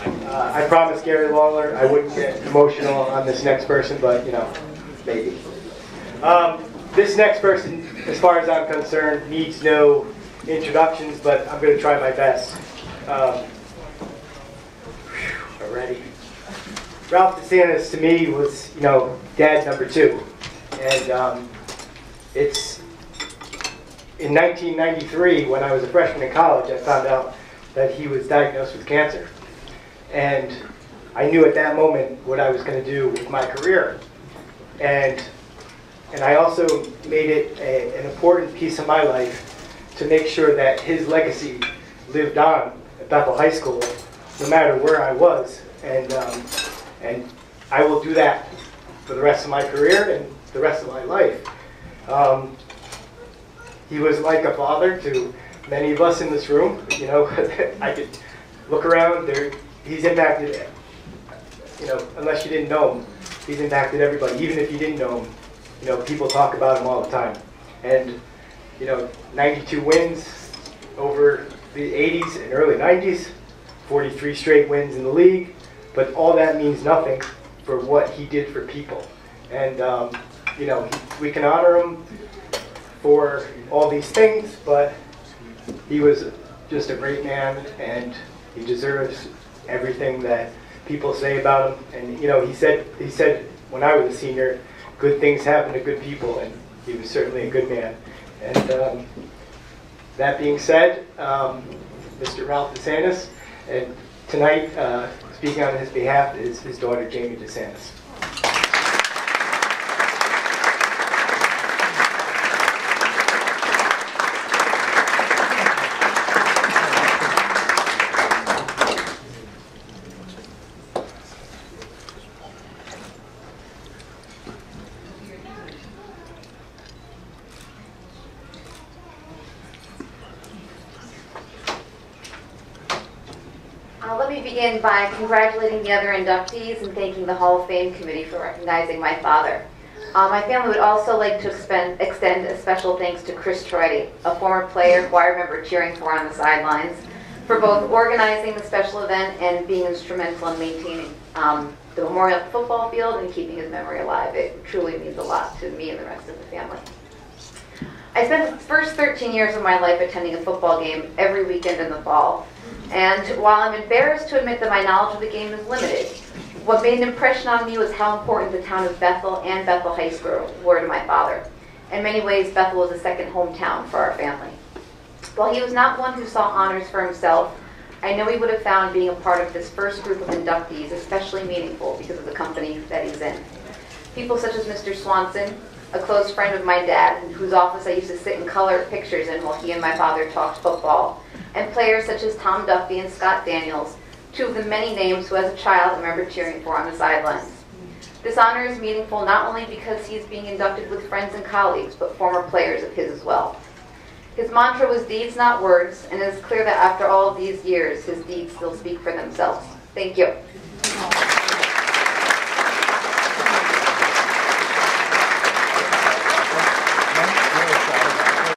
I promised Gary Lawler I wouldn't get emotional on this next person, but, you know, maybe. This next person, as far as I'm concerned, needs no introductions, but I'm going to try my best. Already. Ralph DeSantis, to me, was, you know, dad number 2. And it's in 1993, when I was a freshman in college, I found out that he was diagnosed with cancer. And I knew at that moment what I was going to do with my career. And I also made it an important piece of my life to make sure that his legacy lived on at Bethel High School, no matter where I was. And I will do that for the rest of my career and the rest of my life. He was like a father to many of us in this room. You know, I could look around there. He's impacted, you know, unless you didn't know him, he's impacted everybody. Even if you didn't know him, you know, people talk about him all the time. And, you know, 92 wins over the 80s and early 90s, 43 straight wins in the league. But all that means nothing for what he did for people. And, you know, we can honor him for all these things, but he was just a great man, and he deserves everything that people say about him. And, you know, he said when I was a senior, good things happen to good people, and he was certainly a good man. And that being said, Mr. Ralph DeSantis, and tonight, speaking on his behalf is his daughter, Jamie DeSantis. Let me begin by congratulating the other inductees and thanking the Hall of Fame committee for recognizing my father. My family would also like to extend a special thanks to Chris Troiti, a former player who I remember cheering for on the sidelines, for both organizing the special event and being instrumental in maintaining the Memorial Football Field and keeping his memory alive. It truly means a lot to me and the rest of the family. I spent the first 13 years of my life attending a football game every weekend in the fall. And while I'm embarrassed to admit that my knowledge of the game is limited, what made an impression on me was how important the town of Bethel and Bethel High School were to my father. In many ways, Bethel was a second hometown for our family. While he was not one who saw honors for himself, I know he would have found being a part of this first group of inductees especially meaningful because of the company that he's in. People such as Mr. Swanson, a close friend of my dad, whose office I used to sit and color pictures in while he and my father talked football, and players such as Tom Duffy and Scott Daniels, 2 of the many names who as a child I remember cheering for on the sidelines. This honor is meaningful not only because he is being inducted with friends and colleagues, but former players of his as well. His mantra was deeds, not words, and it is clear that after all of these years, his deeds still speak for themselves. Thank you.